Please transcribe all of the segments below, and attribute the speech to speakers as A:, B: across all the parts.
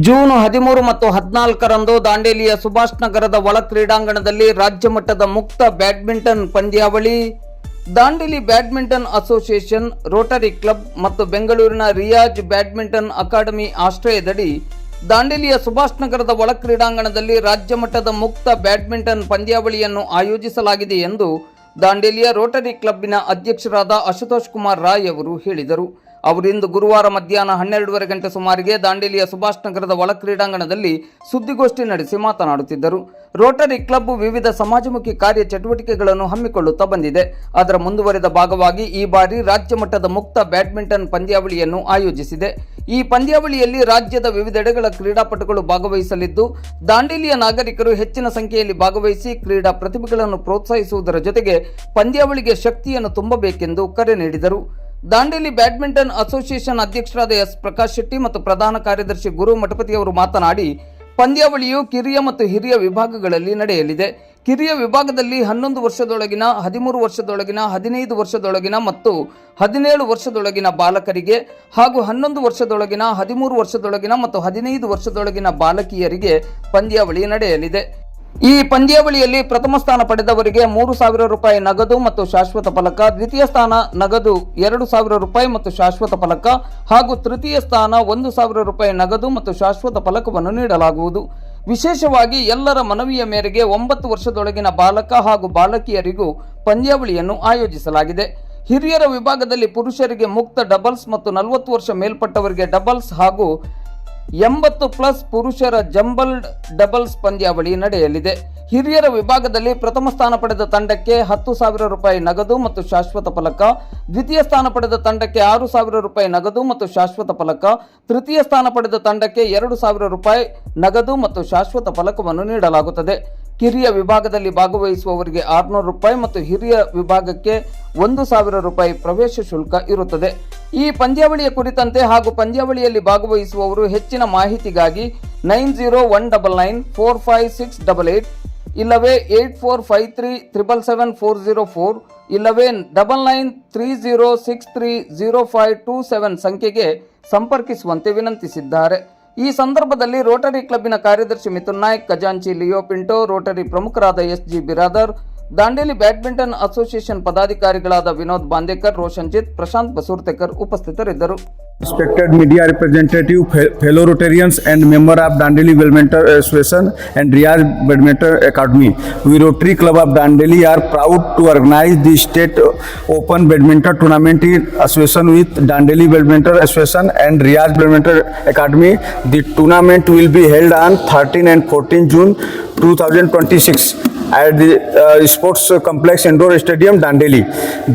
A: June 13 ಮತ್ತು 14ರಂದು ದಾಂಡೇಲಿಯ ಸುಭಾಷ್ ನಗರದ ಒಳ ಕ್ರೀಡಾಂಗಣದಲ್ಲಿ ರಾಜ್ಯ ಮಟ್ಟದ ಮುಕ್ತ ಬ್ಯಾಡ್ಮಿಂಟನ್ ಪಂದ್ಯಾವಳಿ Dandeli badminton association, Rotary club ಮತ್ತು ಬೆಂಗಳೂರಿನ ರಿಯಾಜ್ ಬ್ಯಾಡ್ಮಿಂಟನ್ ಅಕಾಡೆಮಿ ಆಶ್ರಯದಡಿ ದಾಂಡೇಲಿಯ ಸುಭಾಷ್ ನಗರದ ಒಳ ಕ್ರೀಡಾಂಗಣದಲ್ಲಿ ರಾಜ್ಯ ಮಟ್ಟದ ಮುಕ್ತ ಬ್ಯಾಡ್ಮಿಂಟನ್ ಪಂದ್ಯಾವಳಿಯನ್ನು ಆಯೋಜಿಸಲಾಗಿದೆ ಎಂದು ದಾಂಡೇಲಿಯ ರೋಟರಿ ಕ್ಲಬ್ಬಿನ ಅಧ್ಯಕ್ಷರಾದ ಅಶುತೋಷ್ ಕುಮಾರ್ ರಾಯ್ ಅವರು ಹೇಳಿದರು. ಅವರಿಂದು ಗುರುವಾರ ಮಧ್ಯಾಹ್ನ 12:30 ಗಂಟೆ ಸುಮಾರಿಗೆ ದಾಂಡೇಲಿಯ ಸುಭಾಷ್ ನಗರದ ಒಳ ಕ್ರೀಡಾಂಗಣದಲ್ಲಿ ಸುದ್ದಿಗೋಷ್ಠಿ ನಡೆಸಿ ಮಾತನಾಡುತ್ತಿದ್ದರು. ರೋಟರಿ ಕ್ಲಬ್ ವಿವಿಧ ಸಮಾಜಮುಖಿ ಕಾರ್ಯ ಚಟುವಟಿಕೆಗಳನ್ನು ಹಮ್ಮಿಕೊಳ್ಳುತ್ತಾ ಬಂದಿದೆ. ಅದರ ಮುಂದುವರೆದ ಭಾಗವಾಗಿ ಈ ಬಾರಿ ರಾಜ್ಯ ಮಟ್ಟದ ಮುಕ್ತ ಬ್ಯಾಡ್ಮಿಂಟನ್ ಪಂದ್ಯಾವಳಿಯನ್ನು ಆಯೋಜಿಸಿದೆ. ಈ ಪಂದ್ಯಾವಳಿಯಲ್ಲಿ ರಾಜ್ಯದ ವಿವಿಧೆಡೆಗಳ ಕ್ರೀಡಾಪಟುಗಳು ಭಾಗವಹಿಸಲಿದ್ದು, ದಾಂಡೇಲಿಯ ನಾಗರಿಕರು ಹೆಚ್ಚಿನ ಸಂಖ್ಯೆಯಲ್ಲಿ ಭಾಗವಹಿಸಿ ಕ್ರೀಡಾ ಪ್ರತಿಭೆಗಳನ್ನು ಪ್ರೋತ್ಸಾಹಿಸುವುದರ ಜೊತೆಗೆ ಪಂದ್ಯಾವಳಿಗೆ ಶಕ್ತಿಯನ್ನು ತುಂಬಬೇಕೆಂದು ಕರೆ ನೀಡಿದರು. ದಾಂಡೇಲಿ ಬ್ಯಾಡ್ಮಿಂಟನ್ ಅಸೋಸಿಯೇಷನ್ ಅಧ್ಯಕ್ಷರಾದ ಎಸ್ ಪ್ರಕಾಶ್ ಶೆಟ್ಟಿ ಮತ್ತು ಪ್ರಧಾನ ಕಾರ್ಯದರ್ಶಿ ಗುರು ಮಠಪತಿ ಅವರು ಮಾತನಾಡಿ, ಪಂದ್ಯಾವಳಿಯು ಕಿರಿಯ ಮತ್ತು ಹಿರಿಯ ವಿಭಾಗಗಳಲ್ಲಿ ನಡೆಯಲಿದೆ. ಕಿರಿಯ ವಿಭಾಗದಲ್ಲಿ 11 ವರ್ಷದೊಳಗಿನ, 13 ವರ್ಷದೊಳಗಿನ, 15 ವರ್ಷದೊಳಗಿನ ಮತ್ತು 17 ವರ್ಷದೊಳಗಿನ ಬಾಲಕರಿಗೆ ಹಾಗೂ 11 ವರ್ಷದೊಳಗಿನ, 13 ವರ್ಷದೊಳಗಿನ ಮತ್ತು 15 ವರ್ಷದೊಳಗಿನ ಬಾಲಕಿಯರಿಗೆ ಪಂದ್ಯಾವಳಿ ನಡೆಯಲಿದೆ. ಈ ಪಂದ್ಯಾವಳಿಯಲ್ಲಿ ಪ್ರಥಮ ಸ್ಥಾನ ಪಡೆದವರಿಗೆ 3,000 ರೂಪಾಯಿ ನಗದು ಮತ್ತು ಶಾಶ್ವತ ಫಲಕ, ದ್ವಿತೀಯ ಸ್ಥಾನ ನಗದು 2,000 ರೂಪಾಯಿ ಮತ್ತು ಶಾಶ್ವತ ಫಲಕ ಹಾಗೂ ತೃತೀಯ ಸ್ಥಾನ 1,000 ರೂಪಾಯಿ ನಗದು ಮತ್ತು ಶಾಶ್ವತ ಫಲಕವನ್ನು ನೀಡಲಾಗುವುದು. ವಿಶೇಷವಾಗಿ ಎಲ್ಲರ ಮನವಿಯ ಮೇರೆಗೆ 9 ವರ್ಷದೊಳಗಿನ ಬಾಲಕ ಹಾಗೂ ಬಾಲಕಿಯರಿಗೂ ಪಂದ್ಯಾವಳಿಯನ್ನು ಆಯೋಜಿಸಲಾಗಿದೆ. ಹಿರಿಯರ ವಿಭಾಗದಲ್ಲಿ ಪುರುಷರಿಗೆ ಮುಕ್ತ ಡಬಲ್ಸ್ ಮತ್ತು 40 ವರ್ಷ ಮೇಲ್ಪಟ್ಟವರಿಗೆ ಡಬಲ್ಸ್ ಹಾಗೂ 80+ ಪುರುಷರ ಜಂಬಲ್ಡ್ ಡಬಲ್ಸ್ ಪಂದ್ಯಾವಳಿ ನಡೆಯಲಿದೆ. ಹಿರಿಯರ ವಿಭಾಗದಲ್ಲಿ ಪ್ರಥಮ ಸ್ಥಾನ ಪಡೆದ ತಂಡಕ್ಕೆ 10,000 ರೂಪಾಯಿ ನಗದು ಮತ್ತು ಶಾಶ್ವತ ಫಲಕ, ದ್ವಿತೀಯ ಸ್ಥಾನ ಪಡೆದ ತಂಡಕ್ಕೆ 6,000 ರೂಪಾಯಿ ನಗದು ಮತ್ತು ಶಾಶ್ವತ ಫಲಕ, ತೃತೀಯ ಸ್ಥಾನ ಪಡೆದ ತಂಡಕ್ಕೆ 2,000 ರೂಪಾಯಿ ನಗದು ಮತ್ತು ಶಾಶ್ವತ ಫಲಕವನ್ನು ನೀಡಲಾಗುತ್ತದೆ. ಕಿರಿಯ ವಿಭಾಗದಲ್ಲಿ ಭಾಗವಹಿಸುವವರಿಗೆ 600 ರೂಪಾಯಿ ಮತ್ತು ಹಿರಿಯ ವಿಭಾಗಕ್ಕೆ 1,000 ರೂಪಾಯಿ ಪ್ರವೇಶ ಶುಲ್ಕ ಇರುತ್ತದೆ. ಈ ಪಂದ್ಯಾವಳಿಯ ಕುರಿತಂತೆ ಹಾಗೂ ಪಂದ್ಯಾವಳಿಯಲ್ಲಿ ಭಾಗವಹಿಸುವವರು ಹೆಚ್ಚಿನ ಮಾಹಿತಿಗಾಗಿ 9019945688 ಇಲ್ಲವೇ 8453777404 ಇಲ್ಲವೇ 9930630527 ಸಂಖ್ಯೆಗೆ ಸಂಪರ್ಕಿಸುವಂತೆ ವಿನಂತಿಸಿದ್ದಾರೆ. ಈ ಸಂದರ್ಭದಲ್ಲಿ ರೋಟರಿ ಕ್ಲಬ್ಬಿನ ಕಾರ್ಯದರ್ಶಿ ಮಿಥುನ್ ನಾಯ್ಕ್, ಖಜಾಂಚಿ ಲಿಯೋ ಪಿಂಟೋ, ರೋಟರಿ ಪ್ರಮುಖರಾದ S G. Biradar, Dandeli badminton association ಪದಾಧಿಕಾರಿಗಳಾದ ವಿನೋದ್ ಬಾಂದೇಕರ್, ರೋಷನ್ ಜಿತ್, ಪ್ರಶಾಂತ್ ಬಸೂರ್ತೆಕರ್ ಉಪಸ್ಥಿತರಿದ್ದರು.
B: Respected media representative, fellow Rotarians and member of Dandeli Badminton Association and Riyadh Badminton Academy, we Rotary Club of Dandeli are proud to organize the State Open Badminton Tournament in association with Dandeli Badminton Association and Riyadh Badminton Academy. The tournament will be held on 13 and 14 June 2026 at the Sports Complex Indoor Stadium, Dandeli.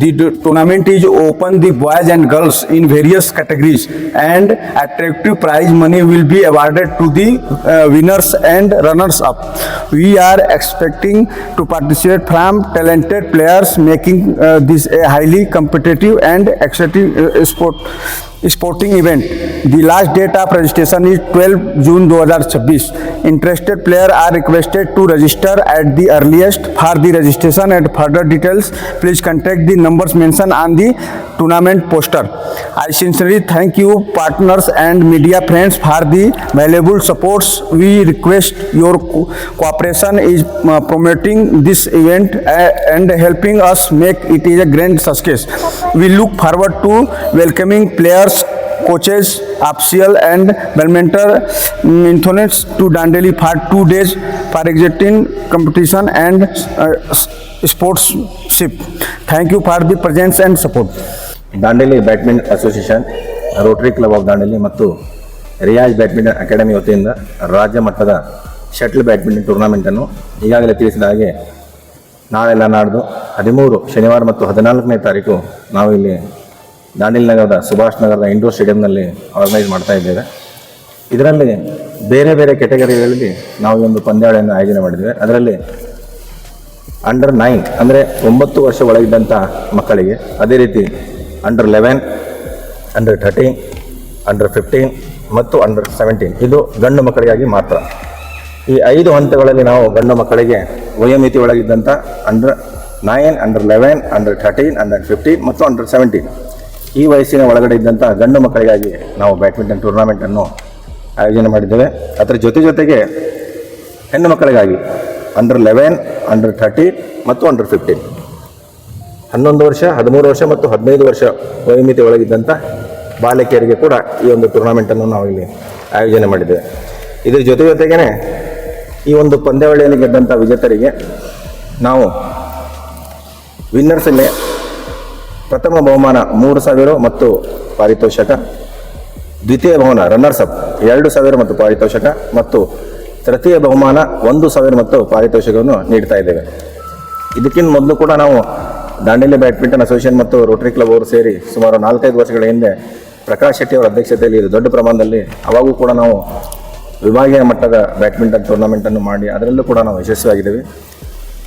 B: The tournament is open the boys and girls in various categories, and attractive prize money will be awarded to the winners and runners up. We are expecting to participate from talented players, making this a highly competitive and exciting sporting event. The last date of registration is 12 June 2026. Interested players are requested to register at the earliest. For the registration and further details, please contact the numbers mentioned on the tournament poster. I sincerely thank you partners and media friends for the valuable supports. We request your cooperation is promoting this event and helping us make it a grand success. We look forward to welcoming players, coaches, officials and badminton enthusiasts to Dandeli for 2 days for exciting competition and sportsmanship. Thank you for the presence and support.
C: Dandeli badminton association, Rotary club of Dandeli ಮತ್ತು Riyaz badminton academy ವತಿಯಿಂದ ರಾಜ್ಯ ಮಟ್ಟದ shuttle badminton ಟೂರ್ನಮೆಂಟನ್ನು ಈಗಾಗಲೇ ತಿಳಿಸಿದ ಹಾಗೆ ನಾಳೆಲ್ಲ ನಾಡ್ದು 13 ಶನಿವಾರ ಮತ್ತು 14ನೇ ತಾರೀಕು ನಾವು ಇಲ್ಲಿ ದಾಂಡೇಲಿ ನಗರದ ಸುಭಾಷ್ ನಗರದ ಇಂಡೋರ್ ಸ್ಟೇಡಿಯಂನಲ್ಲಿ ಆರ್ಗನೈಸ್ ಮಾಡ್ತಾ ಇದ್ದೇವೆ. ಇದರಲ್ಲಿ ಬೇರೆ ಬೇರೆ ಕೆಟಗರಿಗಳಲ್ಲಿ ನಾವು ಈ ಒಂದು ಪಂದ್ಯಾವಳಿಯನ್ನು ಆಯೋಜನೆ ಮಾಡಿದ್ದೇವೆ. ಅದರಲ್ಲಿ ಅಂಡರ್ 9 ಅಂದರೆ 9 ವರ್ಷ ಒಳಗಿದ್ದಂಥ ಮಕ್ಕಳಿಗೆ, ಅದೇ ರೀತಿ ಅಂಡರ್ 11, ಅಂಡರ್ 13, ಅಂಡರ್ 15 ಮತ್ತು ಅಂಡರ್ 17 ಇದು ಗಂಡು ಮಕ್ಕಳಿಗಾಗಿ ಮಾತ್ರ. ಈ 5 ಹಂತಗಳಲ್ಲಿ ನಾವು ಗಂಡು ಮಕ್ಕಳಿಗೆ ವಯೋಮಿತಿ ಒಳಗಿದ್ದಂಥ ಅಂಡರ್ 9, ಅಂಡರ್ 11, ಅಂಡರ್ 13, ಅಂಡರ್ 15 ಮತ್ತು ಅಂಡರ್ 17 ಈ ವಯಸ್ಸಿನ ಒಳಗಡೆ ಇದ್ದಂಥ ಗಂಡು ಮಕ್ಕಳಿಗಾಗಿ ನಾವು ಬ್ಯಾಡ್ಮಿಂಟನ್ ಟೂರ್ನಮೆಂಟನ್ನು ಆಯೋಜನೆ ಮಾಡಿದ್ದೇವೆ. ಅದರ ಜೊತೆಗೆ ಹೆಣ್ಣು ಮಕ್ಕಳಿಗಾಗಿ ಅಂಡರ್ 11, ಅಂಡರ್ 13 ಮತ್ತು ಅಂಡರ್ 15, 11 ವರ್ಷ, 13 ವರ್ಷ ಮತ್ತು 15 ವರ್ಷ ವಯೋಮಿತಿ ಒಳಗಿದ್ದಂಥ ಬಾಲಕಿಯರಿಗೆ ಕೂಡ ಈ ಒಂದು ಟೂರ್ನಾಮೆಂಟನ್ನು ನಾವು ಇಲ್ಲಿ ಆಯೋಜನೆ ಮಾಡಿದ್ದೇವೆ. ಇದರ ಜೊತೆಗೇ ಈ ಒಂದು ಪಂದ್ಯಾವಳಿಯಲ್ಲಿ ಗೆದ್ದಂಥ ವಿಜೇತರಿಗೆ ನಾವು ವಿನ್ನರ್ಸಲ್ಲಿ ಪ್ರಥಮ ಬಹುಮಾನ 3,000 ಮತ್ತು ಪಾರಿತೋಷಕ, ದ್ವಿತೀಯ ಬಹುಮಾನ ರನ್ನರ್ಸ್ ಅಪ್ 2,000 ಮತ್ತು ಪಾರಿತೋಷಕ, ಮತ್ತು ತೃತೀಯ ಬಹುಮಾನ 1,000 ಮತ್ತು ಪಾರಿತೋಷಕವನ್ನು ನೀಡ್ತಾ ಇದ್ದೇವೆ. ಇದಕ್ಕಿಂತ ಮೊದಲು ಕೂಡ ನಾವು ದಾಂಡೇಲಿ ಬ್ಯಾಡ್ಮಿಂಟನ್ ಅಸೋಸಿಯೇಷನ್ ಮತ್ತು ರೋಟರಿ ಕ್ಲಬ್ ಅವರು ಸೇರಿ ಸುಮಾರು 4-5 ವರ್ಷಗಳ ಹಿಂದೆ ಪ್ರಕಾಶ್ ಶೆಟ್ಟಿ ಅವರ ಅಧ್ಯಕ್ಷತೆಯಲ್ಲಿ ಇದು ದೊಡ್ಡ ಪ್ರಮಾಣದಲ್ಲಿ ಅವಾಗೂ ಕೂಡ ನಾವು ವಿಭಾಗೀಯ ಮಟ್ಟದ ಬ್ಯಾಡ್ಮಿಂಟನ್ ಟೂರ್ನಮೆಂಟನ್ನು ಮಾಡಿ ಅದರಲ್ಲೂ ಕೂಡ ನಾವು ಯಶಸ್ವಿಯಾಗಿದ್ದೇವೆ.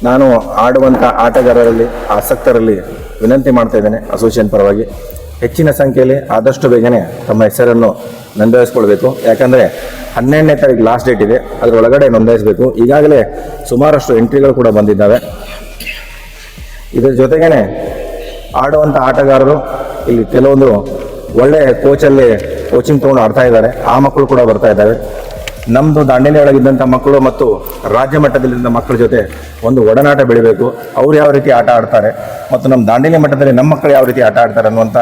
C: ನಾನು ಆಡುವಂಥ ಆಟಗಾರರಲ್ಲಿ ಆಸಕ್ತರಲ್ಲಿ ವಿನಂತಿ ಮಾಡ್ತಾ ಇದ್ದೇನೆ, ಅಸೋಸಿಯೇಷನ್ ಪರವಾಗಿ ಹೆಚ್ಚಿನ ಸಂಖ್ಯೆಯಲ್ಲಿ ಆದಷ್ಟು ಬೇಗನೆ ತಮ್ಮ ಹೆಸರನ್ನು ನೋಂದಾಯಿಸ್ಕೊಳ್ಬೇಕು. ಯಾಕಂದರೆ 12ನೇ ತಾರೀಕು ಲಾಸ್ಟ್ ಡೇಟ್ ಇದೆ, ಅದರೊಳಗಡೆ ನೋಂದಾಯಿಸಬೇಕು. ಈಗಾಗಲೇ ಸುಮಾರಷ್ಟು ಎಂಟ್ರಿಗಳು ಕೂಡ ಬಂದಿದ್ದಾವೆ. ಇದರ ಜೊತೆಗೇ ಆಡುವಂಥ ಆಟಗಾರರು ಇಲ್ಲಿ ಕೆಲವೊಂದು ಒಳ್ಳೆಯ ಕೋಚಲ್ಲಿ ಕೋಚಿಂಗ್ ತೊಗೊಂಡು ಆಡ್ತಾ ಇದ್ದಾರೆ, ಆ ಮಕ್ಕಳು ಕೂಡ ಬರ್ತಾ ಇದ್ದಾವೆ. ನಮ್ಮದು ದಾಂಡೇಲಿ ಒಳಗಿದ್ದಂಥ ಮಕ್ಕಳು ಮತ್ತು ರಾಜ್ಯ ಮಟ್ಟದಲ್ಲಿದ್ದ ಮಕ್ಕಳ ಜೊತೆ ಒಂದು ಒಡನಾಟ ಬೆಳಿಬೇಕು. ಅವ್ರು ಯಾವ ರೀತಿ ಆಟ ಆಡ್ತಾರೆ ಮತ್ತು ನಮ್ಮ ದಾಂಡೇಲಿ ಮಟ್ಟದಲ್ಲಿ ನಮ್ಮ ಮಕ್ಕಳು ಯಾವ ರೀತಿ ಆಟ ಆಡ್ತಾರೆ ಅನ್ನುವಂಥ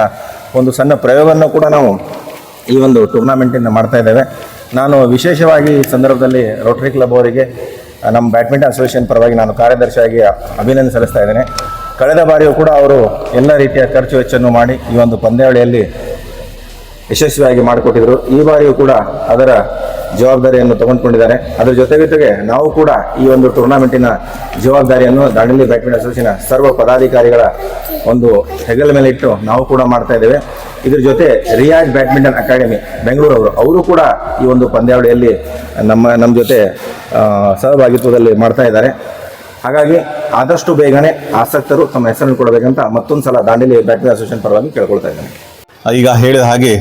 C: ಒಂದು ಸಣ್ಣ ಪ್ರಯೋಗವನ್ನು ಕೂಡ ನಾವು ಈ ಒಂದು ಟೂರ್ನಾಮೆಂಟಿಂದ ಮಾಡ್ತಾ ಇದ್ದೇವೆ. ನಾನು ವಿಶೇಷವಾಗಿ ಈ ಸಂದರ್ಭದಲ್ಲಿ ರೋಟರಿ ಕ್ಲಬ್ ಅವರಿಗೆ ನಮ್ಮ ಬ್ಯಾಡ್ಮಿಂಟನ್ ಅಸೋಸಿಯೇಷನ್ ಪರವಾಗಿ ನಾನು ಕಾರ್ಯದರ್ಶಿಯಾಗಿ ಅಭಿನಂದನೆ ಸಲ್ಲಿಸ್ತಾ ಇದ್ದೇನೆ. ಕಳೆದ ಬಾರಿಯೂ ಕೂಡ ಅವರು ಎಲ್ಲ ರೀತಿಯ ಖರ್ಚು ವೆಚ್ಚವನ್ನು ಮಾಡಿ ಈ ಒಂದು ಪಂದ್ಯಾವಳಿಯಲ್ಲಿ ಯಶಸ್ವಿಯಾಗಿ ಮಾಡಿಕೊಟ್ಟಿದ್ರು. ಈ ಬಾರಿಯೂ ಕೂಡ ಅದರ ಜವಾಬ್ದಾರಿಯನ್ನು ತಗೊಂಡ್ಕೊಂಡಿದ್ದಾರೆ. ಅದರ ಜೊತೆಗೆ ನಾವು ಕೂಡ ಈ ಒಂದು ಟೂರ್ನಾಮೆಂಟಿನ ಜವಾಬ್ದಾರಿಯನ್ನು ದಾಂಡೇಲಿ ಬ್ಯಾಡ್ಮಿಂಟನ್ ಅಸೋಸಿಯೇಷನ್ ಸರ್ವ ಪದಾಧಿಕಾರಿಗಳ ಒಂದು ಹೆಗಲ ಮೇಲೆ ಇಟ್ಟು ನಾವು ಕೂಡ ಮಾಡ್ತಾ ಇದ್ದೇವೆ. ಇದ್ರ ಜೊತೆ ರಿಯಾಜ್ ಬ್ಯಾಡ್ಮಿಂಟನ್ ಅಕಾಡೆಮಿ ಬೆಂಗಳೂರು ಅವರು ಕೂಡ ಈ ಒಂದು ಪಂದ್ಯಾವಳಿಯಲ್ಲಿ ನಮ್ಮ ಜೊತೆ ಸಹಭಾಗಿತ್ವದಲ್ಲಿ ಮಾಡ್ತಾ ಇದ್ದಾರೆ. ಹಾಗಾಗಿ ಆದಷ್ಟು ಬೇಗನೆ ಆಸಕ್ತರು ತಮ್ಮ ಹೆಸರನ್ನು ಕೊಡಬೇಕಂತ ಮತ್ತೊಂದು ಸಲ ದಾಂಡೇಲಿ ಬ್ಯಾಡ್ಮಿಂಟನ್ ಅಸೋಸಿಯೇಷನ್ ಪರವಾಗಿ ಕೇಳ್ಕೊಳ್ತಾ ಇದ್ದೇನೆ.
D: ಈಗ ಹೇಳಿದ ಹಾಗೆ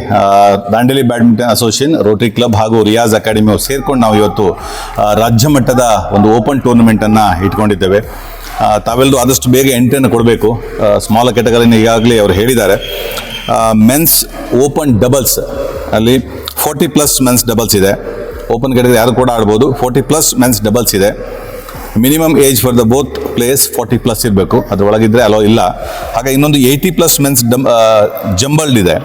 D: Dandeli badminton association, Rotary club ಹಾಗೂ ರಿಯಾಜ್ ಅಕಾಡೆಮಿ ಅವರು ಸೇರ್ಕೊಂಡು ನಾವು ಇವತ್ತು ರಾಜ್ಯ ಮಟ್ಟದ ಒಂದು ಓಪನ್ ಟೂರ್ನಮೆಂಟನ್ನು ಇಟ್ಕೊಂಡಿದ್ದೇವೆ. ತಾವೆಲ್ಲರೂ ಆದಷ್ಟು ಬೇಗ ಎಂಟ್ರಿಯನ್ನು ಕೊಡಬೇಕು. ಸ್ಮಾಲ್ ಕ್ಯಾಟಗರಿನ ಈಗಾಗಲೇ ಅವರು ಹೇಳಿದ್ದಾರೆ. ಮೆನ್ಸ್ ಓಪನ್ ಡಬಲ್ಸ್ ಅಲ್ಲಿ 40+ ಮೆನ್ಸ್ ಡಬಲ್ಸ್ ಇದೆ. ಓಪನ್ ಕ್ಯಾಟಗರಿ ಯಾರು ಕೂಡ ಆಡ್ಬೋದು. 40+ ಮೆನ್ಸ್ ಡಬಲ್ಸ್ ಇದೆ. Minimum age for the both players 40+ ಇರಬೇಕು, ಅದರೊಳಗಿದ್ರೆ ಅಲೋ ಇಲ್ಲ. ಹಾಗೆ ಇನ್ನೊಂದು 80+ ಮೆನ್ಸ್ ಜಂಬಲ್ಡ್ ಇದೆ.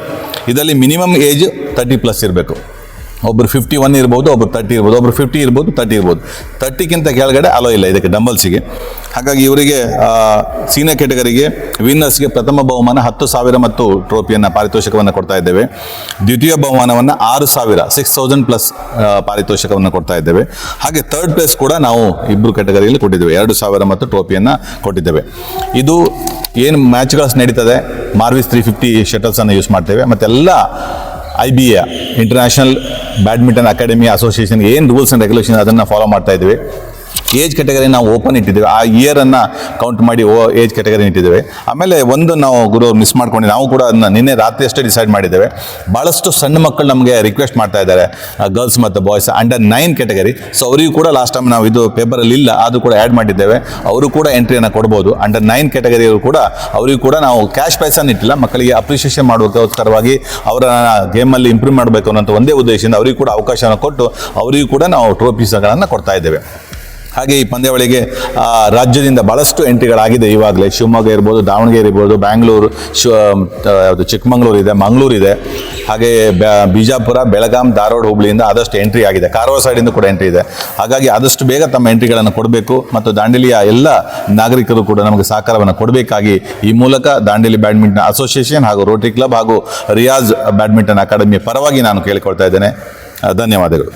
D: ಇದರಲ್ಲಿ ಮಿನಿಮಮ್ ಏಜ್ 30+ ಇರಬೇಕು. ಒಬ್ಬರು 51 ಇರ್ಬೋದು, ಒಬ್ಬರು 30 ಇರ್ಬೋದು, ಒಬ್ಬರು 50 ಇರ್ಬೋದು, 30 ಇರ್ಬೋದು. 30ಕ್ಕಿಂತ ಕೆಳಗಡೆ ಅಲೋ ಇಲ್ಲ ಇದಕ್ಕೆ ಡಂಬಲ್ಸಿಗೆ. ಹಾಗಾಗಿ ಇವರಿಗೆ ಸೀನಿಯರ್ ಕ್ಯಾಟಗರಿಗೆ ವಿನ್ನರ್ಸ್ಗೆ ಪ್ರಥಮ ಬಹುಮಾನ 10,000 ಮತ್ತು ಟ್ರೋಫಿಯನ್ನು ಪಾರಿತೋಷಕವನ್ನು ಕೊಡ್ತಾ ಇದ್ದೇವೆ. ದ್ವಿತೀಯ ಬಹುಮಾನವನ್ನು 6,000 6,000+ ಪಾರಿತೋಷಕವನ್ನು ಕೊಡ್ತಾ ಇದ್ದೇವೆ. ಹಾಗೆ ಥರ್ಡ್ ಪ್ಲೇಸ್ ಕೂಡ ನಾವು 2 ಕ್ಯಾಟಗರಿಯಲ್ಲಿ ಕೊಟ್ಟಿದ್ದೇವೆ, 2,000 ಮತ್ತು ಟ್ರೋಫಿಯನ್ನು ಕೊಟ್ಟಿದ್ದೇವೆ. ಇದು ಏನು ಮ್ಯಾಚ್ಗಳು ನಡೀತದೆ, ಮಾರ್ವಿಸ್ 350 ಶಟಲ್ಸನ್ನು ಯೂಸ್ ಮಾಡ್ತೇವೆ. ಮತ್ತೆಲ್ಲ IBA international badminton academy association ಏನು ರೂಲ್ಸ್ ಆ್ಯಂಡ್ ರೆಗ್ಯುಲೇಷನ್ ಅದನ್ನು ಫಾಲೋ ಮಾಡ್ತಾ ಇದ್ದೀವಿ. ಏಜ್ ಕ್ಯಾಟಗರಿ ನಾವು ಓಪನ್ ಇಟ್ಟಿದ್ದೇವೆ, ಆ ಇಯರನ್ನು ಕೌಂಟ್ ಮಾಡಿ ಏಜ್ ಕ್ಯಾಟಗರಿ ಇಟ್ಟಿದ್ದೇವೆ. ಆಮೇಲೆ ಒಂದು ನಾವು ಗುರು ಮಿಸ್ ಮಾಡ್ಕೊಂಡು ನಾವು ಕೂಡ ಅದನ್ನ ನಿನ್ನೆ ರಾತ್ರಿ ಅಷ್ಟೇ ಡಿಸೈಡ್ ಮಾಡಿದ್ದೇವೆ. ಭಾಳಷ್ಟು ಸಣ್ಣ ಮಕ್ಕಳು ನಮಗೆ ರಿಕ್ವೆಸ್ಟ್ ಮಾಡ್ತಾ ಇದ್ದಾರೆ, ಗರ್ಲ್ಸ್ ಮತ್ತು ಬಾಯ್ಸ್ ಅಂಡರ್ 9 ಕ್ಯಾಟಗರಿ. ಸೊ ಅವರಿಗೂ ಕೂಡ ಲಾಸ್ಟ್ ಟೈಮ್ ನಾವು ಇದು ಪೇಪರಲ್ಲಿ ಇಲ್ಲ, ಅದು ಕೂಡ ಆ್ಯಡ್ ಮಾಡಿದ್ದೇವೆ. ಅವರು ಕೂಡ ಎಂಟ್ರಿಯನ್ನು ಕೊಡ್ಬೋದು. ಅಂಡರ್ 9 ಕ್ಯಾಟಗರಿಯವರು ಕೂಡ ಅವರಿಗೂ ಕೂಡ ನಾವು ಕ್ಯಾಶ್ ಪ್ರೈಸನ್ನು ಇಟ್ಟಿಲ್ಲ, ಮಕ್ಕಳಿಗೆ ಅಪ್ರಿಷಿಯೇಷನ್ ಮಾಡೋಕ್ಕೋಸ್ಕರವಾಗಿ ಅವರ ಗೇಮಲ್ಲಿ ಇಂಪ್ರೂವ್ ಮಾಡಬೇಕು ಅನ್ನೋಂಥ ಒಂದೇ ಉದ್ದೇಶದಿಂದ ಅವರಿಗೂ ಕೂಡ ಅವಕಾಶವನ್ನು ಕೊಟ್ಟು ಅವರಿಗೂ ಕೂಡ ನಾವು ಟ್ರೋಫೀಸ್ಗಳನ್ನು ಕೊಡ್ತಾ ಇದ್ದೇವೆ. ಹಾಗೆ ಈ ಪಂದ್ಯಾವಳಿಗೆ ರಾಜ್ಯದಿಂದ ಭಾಳಷ್ಟು ಎಂಟ್ರಿಗಳಾಗಿದೆ ಈವಾಗಲೇ. ಶಿವಮೊಗ್ಗ ಇರ್ಬೋದು, ದಾವಣಗೆರೆ ಇರ್ಬೋದು, ಬ್ಯಾಂಗ್ಳೂರು, ಚಿಕ್ಕಮಂಗ್ಳೂರು ಇದೆ, ಮಂಗಳೂರು ಇದೆ. ಹಾಗೆ ಬಿಜಾಪುರ, ಬೆಳಗಾಂ, ಧಾರವಾಡ, ಹುಬ್ಳಿಯಿಂದ ಆದಷ್ಟು ಎಂಟ್ರಿ ಆಗಿದೆ. ಕಾರವಾರ ಸೈಡಿಂದ ಕೂಡ ಎಂಟ್ರಿ ಇದೆ. ಹಾಗಾಗಿ ಆದಷ್ಟು ಬೇಗ ತಮ್ಮ ಎಂಟ್ರಿಗಳನ್ನು ಕೊಡಬೇಕು ಮತ್ತು ದಾಂಡೇಲಿಯ ಎಲ್ಲ ನಾಗರಿಕರು ಕೂಡ ನಮಗೆ ಸಹಕಾರವನ್ನು ಕೊಡಬೇಕಾಗಿ ಈ ಮೂಲಕ ದಾಂಡೇಲಿ ಬ್ಯಾಡ್ಮಿಂಟನ್ ಅಸೋಸಿಯೇಷನ್ ಹಾಗೂ ರೋಟರಿ ಕ್ಲಬ್ ಹಾಗೂ ರಿಯಾಜ್ ಬ್ಯಾಡ್ಮಿಂಟನ್ ಅಕಾಡೆಮಿಯ ಪರವಾಗಿ ನಾನು ಕೇಳಿಕೊಳ್ತಾ ಇದ್ದೇನೆ. ಧನ್ಯವಾದಗಳು.